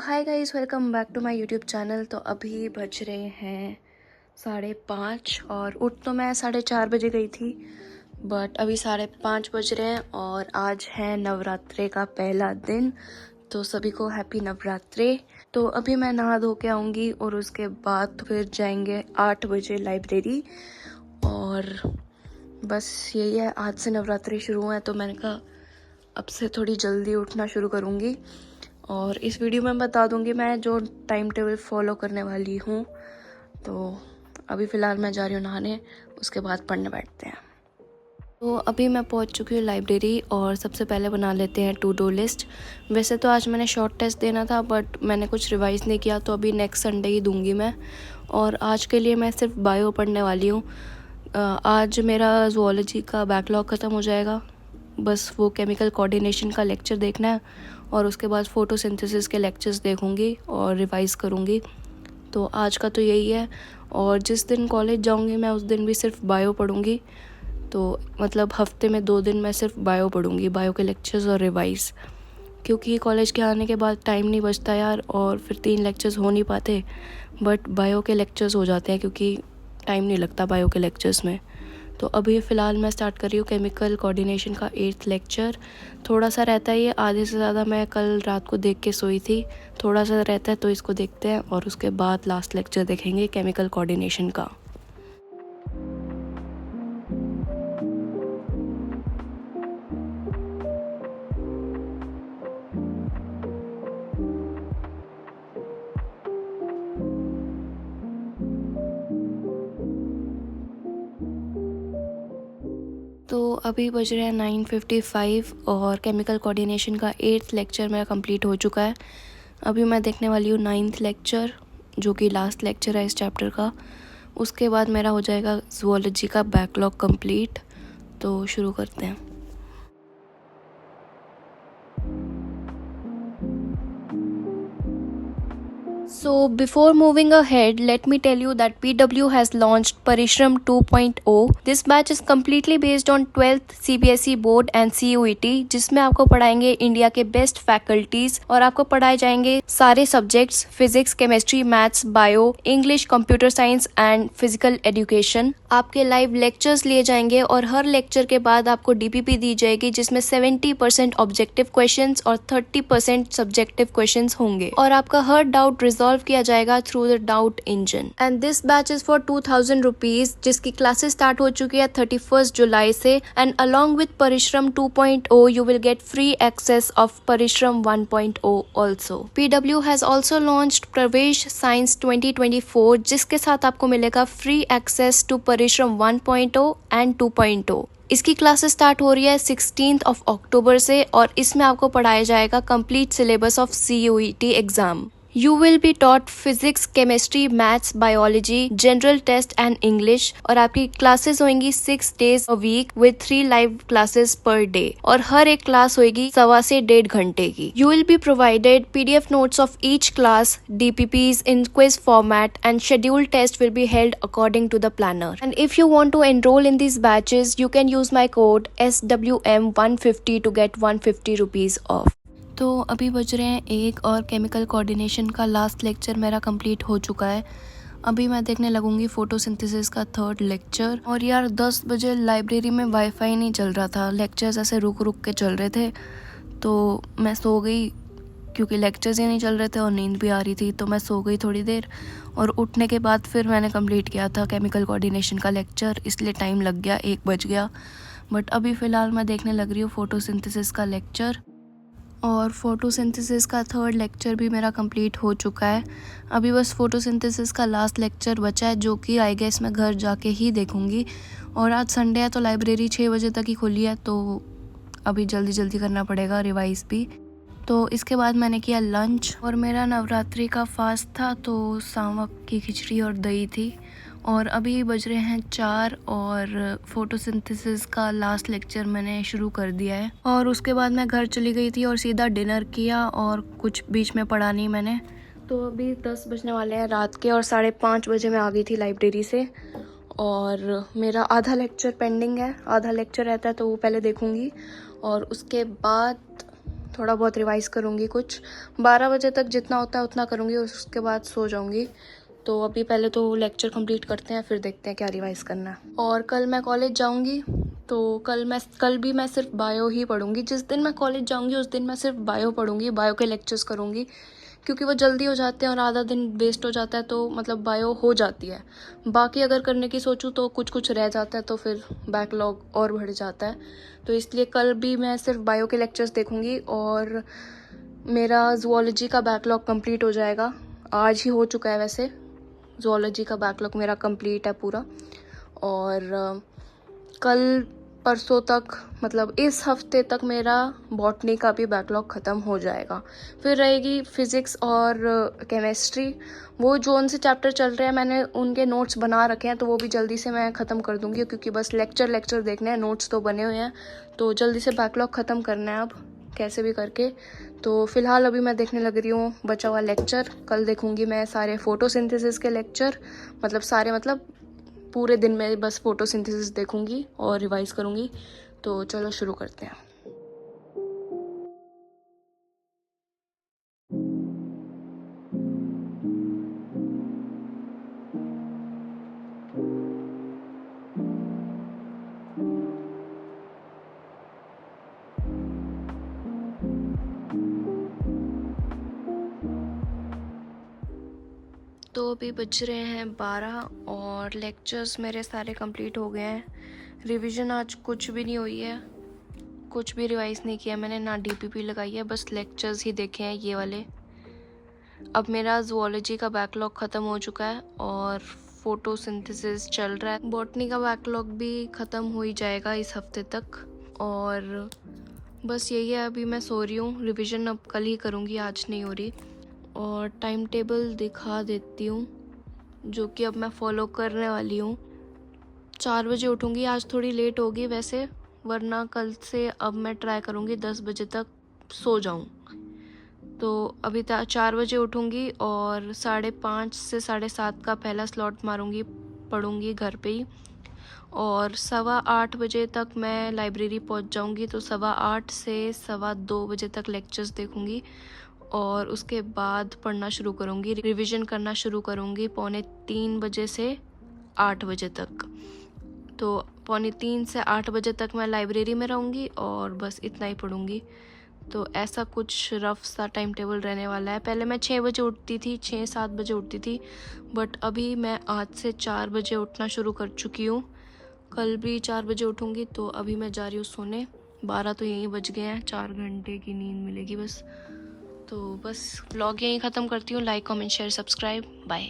Hi guys, welcome back to my YouTube channel. तो अभी बज रहे हैं 5:30 और उठ तो मैं 4:30 बजे गई थी, बट अभी 5:30 बज रहे हैं और आज है नवरात्रे का पहला दिन। तो सभी को हैप्पी नवरात्रे। तो अभी मैं नहा धो के आऊँगी और उसके बाद फिर जाएंगे 8 बजे लाइब्रेरी। और बस यही है, आज से नवरात्रि शुरू है तो मैंने कहा अब से थोड़ी जल्दी उठना शुरू करूँगी। और इस वीडियो में बता दूंगी मैं जो टाइम टेबल फॉलो करने वाली हूँ। तो अभी फ़िलहाल मैं जा रही हूँ नहाने, उसके बाद पढ़ने बैठते हैं। तो अभी मैं पहुँच चुकी हूँ लाइब्रेरी और सबसे पहले बना लेते हैं टू डू लिस्ट। वैसे तो आज मैंने शॉर्ट टेस्ट देना था, बट मैंने कुछ रिवाइज़ नहीं किया, तो अभी नेक्स्ट संडे ही दूंगी मैं। और आज के लिए मैं सिर्फ बायो पढ़ने वाली हूँ। आज मेरा ज़ूलॉजी का बैकलॉग ख़त्म हो जाएगा, बस वो केमिकल कोऑर्डिनेशन का लेक्चर देखना है और उसके बाद फ़ोटोसिंथेसिस के लेक्चर्स देखूंगी और रिवाइज़ करूंगी। तो आज का तो यही है। और जिस दिन कॉलेज जाऊंगी मैं उस दिन भी सिर्फ बायो पढ़ूंगी। तो मतलब हफ्ते में 2 दिन मैं सिर्फ बायो पढ़ूंगी, बायो के लेक्चर्स और रिवाइज़, क्योंकि कॉलेज के आने के बाद टाइम नहीं बचता यार, और फिर 3 लेक्चर्स हो नहीं पाते। बट बायो के लेक्चर्स हो जाते हैं क्योंकि टाइम नहीं लगता बायो के लेक्चर्स में। तो अभी फ़िलहाल मैं स्टार्ट कर रही हूँ केमिकल कोऑर्डिनेशन का 8th लेक्चर। थोड़ा सा रहता है ये, आधे से ज़्यादा मैं कल रात को देख के सोई थी। थोड़ा सा रहता है तो इसको देखते हैं और उसके बाद लास्ट लेक्चर देखेंगे केमिकल कोऑर्डिनेशन का। तो अभी बज रहे हैं 9:55 और केमिकल कोऑर्डिनेशन का 8th लेक्चर मेरा कंप्लीट हो चुका है। अभी मैं देखने वाली हूँ 9th लेक्चर, जो कि लास्ट लेक्चर है इस चैप्टर का। उसके बाद मेरा हो जाएगा ज़ूलॉजी का बैकलॉग कंप्लीट। तो शुरू करते हैं। So before moving ahead, let me tell you that PW has launched Parishram 2.0. This batch is completely based on 12th CBSE board and CUET, जिसमें आपको पढ़ाएंगे इंडिया के बेस्ट फैकल्टीज और आपको पढ़ाए जाएंगे सारे subjects, physics, chemistry, maths, bio, English, computer science and physical education. आपके लाइव लेक्चर्स लिए जाएंगे और हर लेक्चर के बाद आपको DPP दी जाएगी, जिसमें 70% ऑब्जेक्टिव क्वेश्चंस और 30% सब्जेक्टिव क्वेश्चंस होंगे और आपका हर डाउट रिजॉल्व किया जाएगा through the doubt engine. And this batch is for 2000 rupees, जिसकी क्लासेस स्टार्ट हो चुकी है 31 जुलाई से। And along with Parishram 2.0 you will get free access of Parishram 1.0 also. PW has also launched Pravesh science 2024, जिसके साथ आपको मिलेगा फ्री एक्सेस टू परिश्रम 1.0 एंड 2.0। इसकी क्लासेस स्टार्ट हो रही है 16 अक्टूबर से और इसमें आपको पढ़ाया जाएगा complete syllabus of CUET exam. You will be taught physics, chemistry, maths, biology, general test and English। और आपकी क्लासेस होंगी 6 days a week with 3 live classes per day। और हर एक क्लास होगी 1.25 से 1.5 घंटे की। You will be provided PDF notes of each class, DPPs in quiz format and scheduled test will be held according to the planner। And if you want to enroll in these batches, you can use my code SWM150 to get 150 rupees off। तो अभी बज रहे हैं 1 और chemical coordination का last lecture मेरा complete हो चुका है। अभी मैं देखने लगूंगी फोटोसिंथेसिस का 3rd लेक्चर। और यार 10 बजे लाइब्रेरी में वाईफाई नहीं चल रहा था, लेक्चर्स ऐसे रुक रुक के चल रहे थे, तो मैं सो गई क्योंकि लेक्चर्स ही नहीं चल रहे थे और नींद भी आ रही थी। तो मैं सो गई थोड़ी देर और उठने के बाद फिर मैंने कंप्लीट किया था केमिकल कोऑर्डिनेशन का लेक्चर, इसलिए टाइम लग गया, 1 बज गया। बट अभी फ़िलहाल मैं देखने लग रही हूँ फोटोसिंथेसिस का लेक्चर और फोटोसिंथेसिस का 3rd लेक्चर भी मेरा कंप्लीट हो चुका है। अभी बस फोटोसिंथेसिस का लास्ट लेक्चर बचा है, जो कि आई गेस मैं घर जाके ही देखूंगी। और आज संडे है तो लाइब्रेरी 6 बजे तक ही खुली है, तो अभी जल्दी जल्दी करना पड़ेगा रिवाइज भी। तो इसके बाद मैंने किया लंच और मेरा नवरात्रि का फास्ट था, तो सावक की खिचड़ी और दही थी। और अभी बज रहे हैं 4 और फोटोसिंथेसिस का लास्ट लेक्चर मैंने शुरू कर दिया है। और उसके बाद मैं घर चली गई थी और सीधा डिनर किया और कुछ बीच में पढ़ा नहीं मैंने। तो अभी 10 बजने वाले हैं रात के और 5:30 बजे मैं आ गई थी लाइब्रेरी से। और मेरा आधा लेक्चर पेंडिंग है, आधा लेक्चर रहता है तो वो पहले देखूंगी और उसके बाद थोड़ा बहुत रिवाइज़ करूँगी, कुछ 12 बजे तक जितना होता है उतना करूँगी, उसके बाद सो जाऊँगी। तो अभी पहले तो लेक्चर कंप्लीट करते हैं, फिर देखते हैं क्या रिवाइज़ करना है। और कल मैं कॉलेज जाऊँगी, तो कल भी मैं सिर्फ बायो ही पढ़ूँगी। जिस दिन मैं कॉलेज जाऊँगी उस दिन मैं सिर्फ बायो पढ़ूँगी, बायो के लेक्चर्स करूँगी, क्योंकि वो जल्दी हो जाते हैं और आधा दिन वेस्ट हो जाता है, तो मतलब बायो हो जाती है। बाकी अगर करने की सोचूं तो कुछ कुछ रह जाता है, तो फिर बैकलॉग और बढ़ जाता है। तो इसलिए कल भी मैं सिर्फ बायो के लेक्चर्स देखूंगी और मेरा ज़ूलॉजी का बैकलॉग कंप्लीट हो जाएगा। आज ही हो चुका है वैसे, ज़ूलॉजी का बैकलॉग मेरा कंप्लीट है पूरा। और कल परसों तक, मतलब इस हफ्ते तक मेरा बॉटनी का भी बैकलॉग ख़त्म हो जाएगा। फिर रहेगी फिज़िक्स और केमिस्ट्री। वो जो उनसे चैप्टर चल रहे हैं मैंने उनके नोट्स बना रखे हैं, तो वो भी जल्दी से मैं ख़त्म कर दूँगी, क्योंकि बस लेक्चर देखने हैं, नोट्स तो बने हुए हैं। तो जल्दी से बैकलॉग ख़त्म करना है अब कैसे भी करके। तो फ़िलहाल अभी मैं देखने लग रही हूँ बचा हुआ लेक्चर। कल देखूँगी मैं सारे फोटोसिंथेसिस के लेक्चर, मतलब पूरे दिन में बस फोटोसिंथेसिस देखूंगी और रिवाइज करूंगी। तो चलो शुरू करते हैं। तो अभी बज रहे हैं 12 और लेक्चर्स मेरे सारे कंप्लीट हो गए हैं। रिवीजन आज कुछ भी नहीं हुई है, कुछ भी रिवाइज नहीं किया मैंने, ना डीपीपी लगाई है, बस लेक्चर्स ही देखे हैं ये वाले। अब मेरा ज़ूलॉजी का बैकलॉग ख़त्म हो चुका है और फोटोसिंथेसिस चल रहा है। बॉटनी का बैकलॉग भी ख़त्म हो ही जाएगा इस हफ्ते तक। और बस यही है, अभी मैं सो रही हूँ। रिवीजन अब कल ही करूँगी, आज नहीं हो रही। और टाइम टेबल दिखा देती हूँ जो कि अब मैं फॉलो करने वाली हूँ। 4 बजे उठूँगी, आज थोड़ी लेट होगी वैसे, वरना कल से अब मैं ट्राई करूँगी 10 बजे तक सो जाऊँ। तो अभी 4 बजे उठूँगी और 5:30 से 7:30 का पहला स्लॉट मारूँगी, पढ़ूँगी घर पे ही। और 8:15 बजे तक मैं लाइब्रेरी पहुँच जाऊँगी, तो 8:15 से 2:15 बजे तक लेक्चर्स देखूँगी और उसके बाद पढ़ना शुरू करूँगी, रिवीजन करना शुरू करूँगी 2:45 बजे से 8 बजे तक। तो 2:45 से 8 बजे तक मैं लाइब्रेरी में रहूँगी और बस इतना ही पढ़ूँगी। तो ऐसा कुछ रफ सा टाइम टेबल रहने वाला है। पहले मैं 6 बजे उठती थी, 6-7 बजे उठती थी, बट अभी मैं आज से 4 बजे उठना शुरू कर चुकी हूँ। कल भी 4 बजे उठूँगी, तो अभी मैं जा रही हूँ सोने। 12 तो यहीं बज गए हैं, 4 घंटे की नींद मिलेगी बस। तो बस व्लॉग यहीं ख़त्म करती हूँ। Like, comment, share, subscribe, bye.